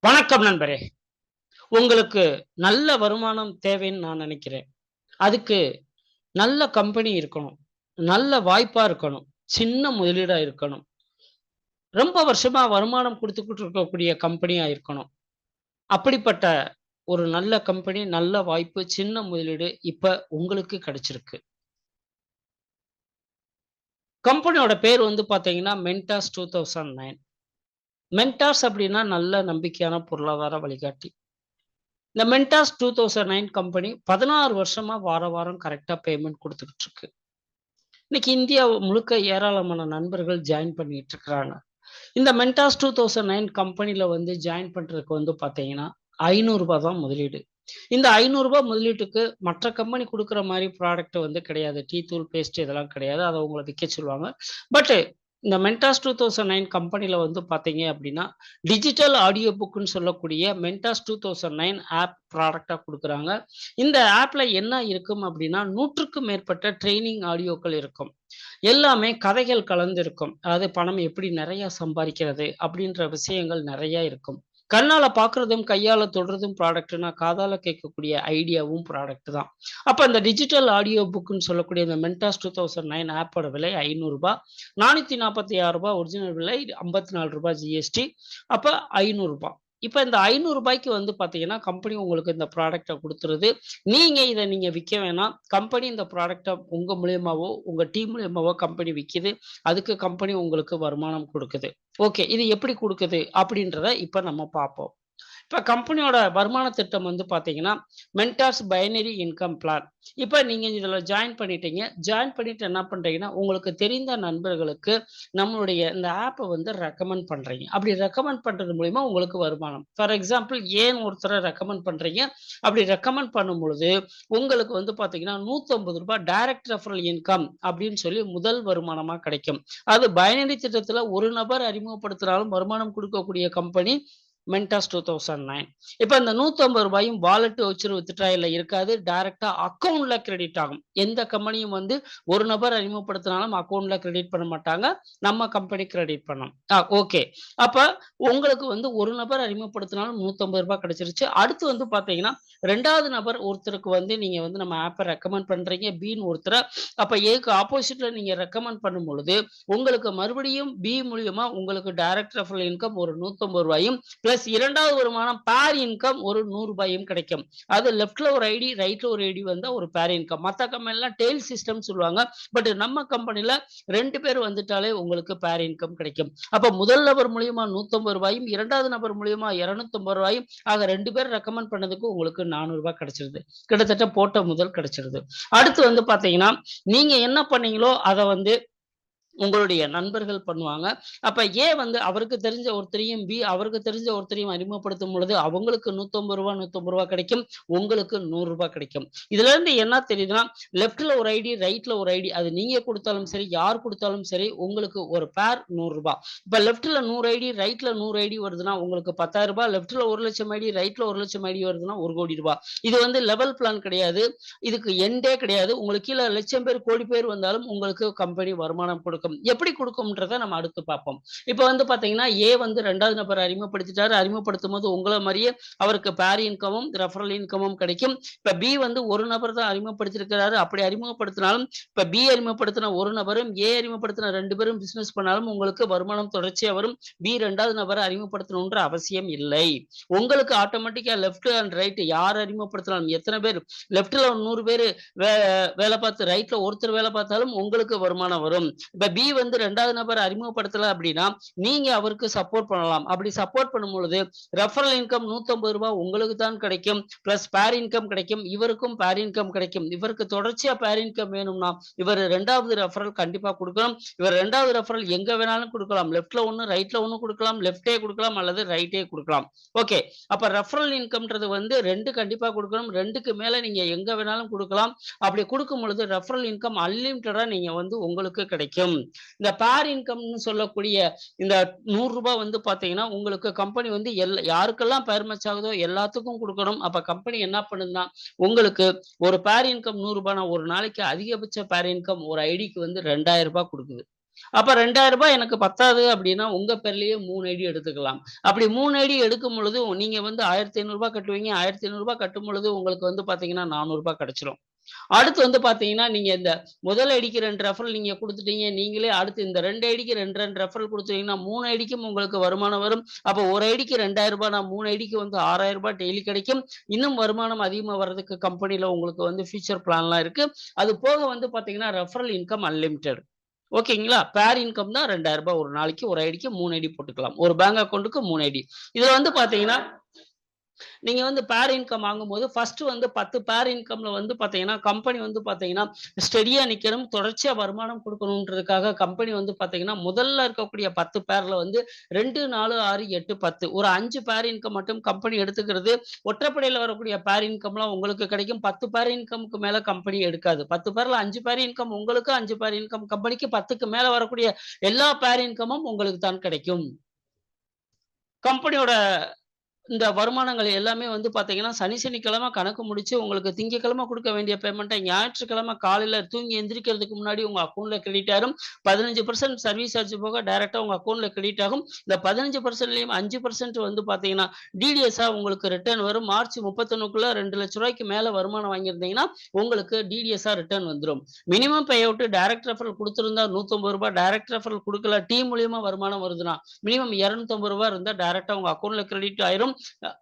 வணக்கம் நண்பரே! உங்களுக்கு நல்ல வருமானம் தேவைன்னு நான் நினைக்கிறேன். அதுக்கு நல்ல கம்பெனி இருக்கணும். நல்ல வாய்ப்பா இருக்கணும். சின்ன முதலீடா இருக்கணும். ரொம்ப வருஷமா வருமானம் குடுத்துக்கிட்டு இருக்கக்கூடிய கம்பெனியா இருக்கணும். அப்படிப்பட்ட ஒரு நல்ல கம்பெனி, நல்ல வாய்ப்பு, சின்ன முதலீடு இப்ப உங்களுக்கு கிடைச்சிருக்கு. கம்பெனியோட பேர் வந்து பார்த்தீங்கன்னா, மென்டாஸ் 2009. மென்டாஸ் அப்படின்னா நல்ல நம்பிக்கையான பொருளாதார வழிகாட்டி. இந்த மென்டாஸ் 2009 கம்பெனி 16 வருஷமா வாரம் கரெக்ட்டா பேமெண்ட் குடுத்துக்கிட்டு இருக்கு. இன்னைக்கு இந்தியா முழுக்க ஏராளமான நண்பர்கள் ஜாயின் பண்ணிட்டு இருக்கிறாங்க. இந்த மென்டாஸ் 2009 கம்பெனில வந்து ஜாயின் பண்றதுக்கு வந்து பார்த்தீங்கன்னா, ரூ. 500 தான் முதலீடு. இந்த ரூ. 500 முதலீட்டுக்கு மற்ற கம்பெனி குடுக்குற மாரி ப்ராடக்ட் வந்து கிடையாது. டீ தூள், பேஸ்ட் இதெல்லாம் கிடையாது. அத உங்கள விக்க சொல்லுவாங்க. பட் இந்த மென்டாஸ் 2009 கம்பெனில வந்து பார்த்தீங்க அப்படின்னா, டிஜிட்டல் ஆடியோ புக்ன்னு சொல்லக்கூடிய மென்டாஸ் 2009 ஆப் ப்ராடக்ட்டா குடுக்குறாங்க. இந்த ஆப்ல என்ன இருக்கும் அப்படின்னா, 100க்கும் மேற்பட்ட ட்ரெய்னிங் ஆடியோக்கள் இருக்கும். எல்லாமே கதைகள் கலந்திருக்கும். அதாவது பணம் எப்படி நெறைய சம்பாரிக்கிறது அப்படின்ற விஷயங்கள் நெறைய இருக்கும். கண்ணால பார்க்குறதும், கையால தொடுறதும் ப்ராடக்ட்னா, காதால கேட்கக்கூடிய ஐடியாவும் ப்ராடக்ட் தான். அப்ப இந்த டிஜிட்டல் ஆடியோ புக்ன்னு சொல்லக்கூடிய இந்த மென்டாஸ் 2009 ஆப்போட விலை ரூ. 500. ரூ. 446 ஒரிஜினல் விலை, ரூ. 54 ஜிஎஸ்டி. அப்ப ரூ. 500. இப்ப இந்த ரூ. 500க்கு வந்து பார்த்தீங்கன்னா, கம்பெனி உங்களுக்கு இந்த ப்ராடக்ட்ட குடுத்துருது. நீங்க இத விக்க வேணாம். கம்பெனி இந்த ப்ராடக்ட்ட உங்க மூலியமாவோ, உங்க டீம் மூலியமாவோ கம்பெனி விக்கிது. அதுக்கு கம்பெனி உங்களுக்கு வருமானம் குடுக்குது. ஓகே. இது எப்படி குடுக்குது? அப்படின்றத இப்ப நம்ம பார்ப்போம். இப்ப கம்பெனியோட வருமான திட்டம் வந்து பார்த்தீங்கன்னா, மென்டார்ஸ் பைனரி இன்கம் பிளான். இப்ப நீங்க இதுல ஜாயின் பண்ணிட்டீங்க. ஜாயின் பண்ணிட்டு என்ன பண்றீங்கன்னா, உங்களுக்கு தெரிந்த நண்பர்களுக்கு நம்மளுடைய இந்த ஆப்ப வந்து ரெக்கமெண்ட் பண்றீங்க. அப்படி ரெக்கமெண்ட் பண்றது மூலியமா உங்களுக்கு வருமானம். ஃபார் எக்ஸாம்பிள் ஏன்னு ஒருத்தர ரெக்கமெண்ட் பண்றீங்க. அப்படி ரெக்கமெண்ட் பண்ணும்பொழுது, உங்களுக்கு வந்து பார்த்தீங்கன்னா, ரூ. 150 டைரக்ட் ரெஃபரல் இன்கம் அப்படின்னு சொல்லி முதல் வருமானமா கிடைக்கும். அது பைனரி திட்டத்துல ஒரு நபர் அறிமுகப்படுத்தினாலும் வருமானம் குடுக்கக்கூடிய கம்பெனி மென்டாஸ் 2009. இப்ப இந்த ரூ. 150யும் வாலெட் வவுச்சர் வித்ட்ராயல்ல இருக்காது. டைரக்ட்டா அக்கவுண்ட்ல கிரெடிட் ஆகும். எந்த கம்பெனியும் வந்து ஒரு நபர் அறிமுகப்படுத்தினாலும் அக்கவுண்ட்ல கிரெடிட் பண்ண மாட்டாங்க. நம்ம கம்பெனி கிரெடிட் பண்ணும். ஓகே. அப்ப உங்களுக்கு வந்து ஒரு நபர் அறிமுகப்படுத்தினாலும் ரூ. 150 கிடைச்சிருச்சு. அடுத்து வந்து பார்த்தீங்கன்னா, 2வது நபர் ஒருத்தருக்கு வந்து நீங்க வந்து நம்ம ஆப்ப ரெக்கமெண்ட் பண்றீங்க. பின்னு ஒருத்தர. அப்ப ஏக்கு ஆப்போசிட்ல நீங்க ரெக்கமெண்ட் பண்ணும்பொழுது, உங்களுக்கு மறுபடியும் பி மூலியமா உங்களுக்கு டைரக்ட் ரெஃபரல் இன்கம் ஒரு ரூ. 150யும் பிளஸ் 2வது வருமானம் பேர் இன்கம் ஒரு ரூ. 100யும் கிடைக்கும். அது லெஃப்ட்ல ஒரு ஐடி, ரைட்ல ஒரு ஐடி வந்தா ஒரு பேர் இன்கம். மத்த கம்பெனிலாம் டெய்ல் சிஸ்டம் சொல்லுவாங்க. பட் நம்ம கம்பெனில 2 பேர் வந்துட்டாலே உங்களுக்கு பேர் இன்கம் கிடைக்கும். அப்ப முதல் நபர் மூலியமா ரூ. 150யும், 2வது நபர் மூலியமா ரூ. 250யும் ஆக 2 பேர் ரெக்கமெண்ட் பண்ணதுக்கு உங்களுக்கு ரூ. 400 கிடைச்சிருது. கிட்டத்தட்ட போட்ட முதல் கிடைச்சிருது. அடுத்து வந்து பார்த்தீங்கன்னா, நீங்க என்ன பண்ணீங்களோ அத வந்து உங்களுடைய நண்பர்கள் பண்ணுவாங்க. அப்ப ஏ வந்து அவருக்கு தெரிஞ்ச ஒருத்தரையும், பி அவருக்கு தெரிஞ்ச ஒருத்தரையும் அறிமுகப்படுத்தும் பொழுது, அவங்களுக்கு ரூ. 150 கிடைக்கும். உங்களுக்கு ரூ. 100 கிடைக்கும். இதிலிருந்து என்ன தெரியுதுன்னா, லெஃப்ட்ல ஒரு ஐடி, ரைட்ல ஒரு ஐடி. அது நீங்க குடுத்தாலும் சரி, யார் குடுத்தாலும் சரி, உங்களுக்கு ஒரு பேர் ரூ. 100. இப்ப லெஃப்ட்ல 100 ஐடி, ரைட்ல 100 ஐடி வருதுன்னா, உங்களுக்கு ரூ. 10,000. லெஃப்ட்ல 1,00,000 ஐடி, ரைட்ல 1,00,000 ஐடி வருதுன்னா, ரூ. 1,00,00,000. இது வந்து லெவல் பிளான் கிடையாது. இதுக்கு எண்டே கிடையாது. உங்களுக்கு கீழ லட்சம் பேர், கோடி பேர் வந்தாலும் உங்களுக்கு கம்பெனி வருமானம் குடுக்கும். எப்படி குடுக்கும்ன்றத நம்ம அடுத்து பார்ப்போம். இப்ப வந்து பார்த்தீங்கன்னா, ஏ வந்து 2வது நபர அறிமுகப்படுத்திட்டாரு. அறிமுகப்படுத்தும்போது உங்கள மாரியே அவருக்கு பேர் இன்கமும், ரெஃபரல் இன்கமும் கிடைக்கும். இப்ப பி வந்து ஒரு நபர் தான் அறிமுகப்படுத்தியிருக்கிறாரு. அப்படி அறிமுகப்படுத்தினாலும், இப்ப பி அறிமுகப்படுத்தின ஒரு நபரும், ஏ அறிமுகப்படுத்தின 2 பேரும் பிசினஸ் பண்ணாலும் உங்களுக்கு வருமானம் தொடர்ச்சியா வரும். பி 2வது நபர அறிமுகப்படுத்தணுன்ற அவசியம் இல்லை. உங்களுக்கு ஆட்டோமேட்டிக்கா லெஃப்ட் அண்ட் ரைட் யார் அறிமுகப்படுத்தினாலும் எத்தன பேர் லெஃப்ட்ல 100 பேரு வே வேல பார்த்து ரைட்ல ஒருத்தர் வேல பார்த்தாலும் உங்களுக்கு வருமானம் வரும். இப்ப பி வந்து 2வது நபர் அறிமுகப்படுத்தல அப்படின்னா, நீங்க அவருக்கு சப்போர்ட் பண்ணலாம். அப்படி சப்போர்ட் பண்ணும்பொழுது ரெஃபரல் இன்கம் ரூ. 150 உங்களுக்கு தான் கிடைக்கும். பிளஸ் பேர் இன்கம் கிடைக்கும். இவருக்கும் பேர் இன்கம் கிடைக்கும். இவருக்கு தொடர்ச்சியா பேர் இன்கம் வேணும்னா, இவர் 2வது ரெஃபரல் கண்டிப்பா குடுக்கணும். இவர் 2வது ரெஃபரல் எங்க வேணாலும் குடுக்கலாம். லெஃப்ட்ல 1, ரைட்ல 1 குடுக்கலாம். லெஃப்ட்டே குடுக்கலாம் அல்லது ரைட்டே குடுக்கலாம். ஓகே. அப்ப ரெஃபரல் இன்கம்ன்றது வந்து 2 கண்டிப்பா குடுக்கணும். 2க்கு மேல நீங்க எங்க வேணாலும் குடுக்கலாம். அப்படி குடுக்கும் பொழுது ரெஃபரல் இன்கம் அன்லிமிட்டடா நீங்க வந்து உங்களுக்கு கிடைக்கும். இந்த பேர் இன்கம்னு சொல்லக்கூடிய இந்த ரூ. 100 வந்து பார்த்தீங்கன்னா, உங்களுக்கு கம்பெனி வந்து யாருக்கெல்லாம் பேர் மேட்ச் ஆகுதோ எல்லாத்துக்கும் குடுக்கணும். அப்ப கம்பெனி என்ன பண்ணுதுன்னா, உங்களுக்கு ஒரு பேர் இன்கம் ரூ. 100னா ஒரு நாளைக்கு அதிகபட்ச பேர் இன்கம் ஒரு ஐடிக்கு வந்து ரூ. 2,000 குடுக்குது. அப்ப ரூ. 2000 எனக்கு பத்தாது அப்படின்னா, உங்க பேர்லயே 3 ஐடி எடுத்துக்கலாம். அப்படி 3 ஐடி எடுக்கும் பொழுது, நீங்க வந்து ரூ. 1500 கட்டுவீங்க. ரூ. 1500 கட்டும் பொழுது உங்களுக்கு வந்து பார்த்தீங்கன்னா, ரூ. 400 கிடைச்சிரும். அடுத்து வந்து பார்த்தீங்கன்னா, நீங்க இந்த முதல் ஐடிக்கு 2 ரெஃபரல் நீங்க குடுத்துட்டீங்க. நீங்களே அடுத்து இந்த 2 ஐடிக்கு 2 ரெஃபரல் குடுத்தீங்கன்னா, 3 ஐடிக்கும் உங்களுக்கு வருமானம் வரும். அப்போ ஒரு ஐடிக்கு ரூ. 2000 மூணு ஐடிக்கு வந்து ரூ. 6000 டெய்லி கிடைக்கும். இன்னும் வருமானம் அதிகமா வர்றதுக்கு கம்பெனில உங்களுக்கு வந்து ஃபியூச்சர் பிளான்லாம் இருக்கு. அது போக வந்து பார்த்தீங்கன்னா, ரெஃபரல் இன்கம் அன்லிமிட்டெட். ஓகேங்களா? பேர் இன்கம் தான் ரூ. 2000 ஒரு நாளைக்கு ஒரு ஐடிக்கு 3 ஐடி போட்டுக்கலாம். ஒரு பேங்க் அக்கவுண்ட்க்கு 3 ஐடி. இதுல வந்து பார்த்தீங்கன்னா, நீங்க வந்து பேர் இன்கம் வாங்கும்போது ஃபர்ஸ்ட் வந்து 10 பேர் இன்கம்ல வந்து பார்த்தீங்கன்னா, கம்பெனி வந்து பார்த்தீங்கன்னா, ஸ்டெடியா நிக்கணும், தொடர்ச்சியா வருமானம் குடுக்கணுன்றதுக்காக கம்பெனி வந்து பார்த்தீங்கன்னா, முதல்ல இருக்கக்கூடிய 10 பேர்ல வந்து 2, 4, 6, 8, 10 ஒரு 5 பேர் இன்கம் மட்டும் கம்பெனி எடுத்துக்கிறது. ஒற்றைப்படையில வரக்கூடிய பேர் இன்கம்லாம் உங்களுக்கு கிடைக்கும். 10 பேர் இன்கம்க்கு மேல கம்பெனி எடுக்காது. 10 பேர்ல 5 பேர் இன்கம் உங்களுக்கு, 5 பேர் இன்கம் கம்பெனிக்கு, 10க்கு மேல வரக்கூடிய எல்லா பேர் இன்கமும் உங்களுக்கு தான் கிடைக்கும். கம்பெனியோட இந்த வருமானங்கள் எல்லாமே வந்து பார்த்தீங்கன்னா, சனி, சனிக்கிழமை கணக்கு முடிச்சு உங்களுக்கு திங்கட்கிழமை குடுக்க வேண்டிய பேமெண்ட்ட ஞாயிற்றுக்கிழமை காலையில தூங்கி எந்திரிக்கிறதுக்கு முன்னாடி உங்க அக்கவுண்ட்ல கிரெடிட் ஆயிரும். 15% சர்வீஸ் சார்ஜ் போக டைரக்ட்டா உங்க அக்கவுண்ட்ல கிரெடிட் ஆகும். இந்த 15%லயும் 5% வந்து பார்த்தீங்கன்னா, டிடிஎஸ்ஸா உங்களுக்கு ரிட்டர்ன் வரும். மார்ச் 31க்குள்ள ரூ. 2,00,000 மேல வருமானம் வாங்கியிருந்தீங்கன்னா, உங்களுக்கு டிடிஎஸ்ஸா ரிட்டர்ன் வந்துரும். Minimum pay out direct referral குடுத்திருந்தா ரூ. 150 டைரக்ட் ரெஃபரல் குடுக்கல, டீம் மூலியமா வருமானம் வருதுன்னா, மினிமம் ரூ. 250 இருந்தா டைரக்ட்டா உங்க அக்கவுண்ட்ல கிரெடிட் ஆயிரும்.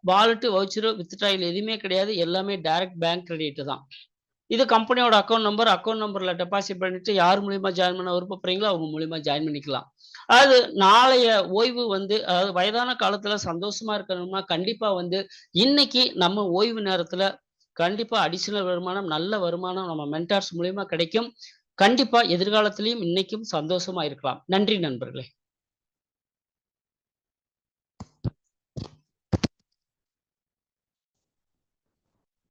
வாலெட், வவுச்சர், வித்ட்ராயல் எதுவுமே கிடையாது. எல்லாமே டைரக்ட் பேங்க் கிரெடிட் தான். இது கம்பெனியோட அக்கவுண்ட் நம்பர்ல டெபாசிட் பண்ணிட்டு யார் மூலியமா ஜாயின் பண்ண விருப்பப்படுறீங்களோ, அவங்க மூலியமா ஜாயின் பண்ணிக்கலாம். அதாவது நாளைய ஓய்வு வந்து அதாவது வயதான காலத்துல சந்தோஷமா இருக்கணும்னா, கண்டிப்பா வந்து இன்னைக்கு நம்ம ஓய்வு நேரத்துல கண்டிப்பா அடிஷனல் வருமானம், நல்ல வருமானம் நம்ம மென்டார்ஸ் மூலியமா கிடைக்கும். கண்டிப்பா எதிர்காலத்திலயும் இன்னைக்கும் சந்தோஷமா இருக்கலாம். நன்றி நண்பர்களே!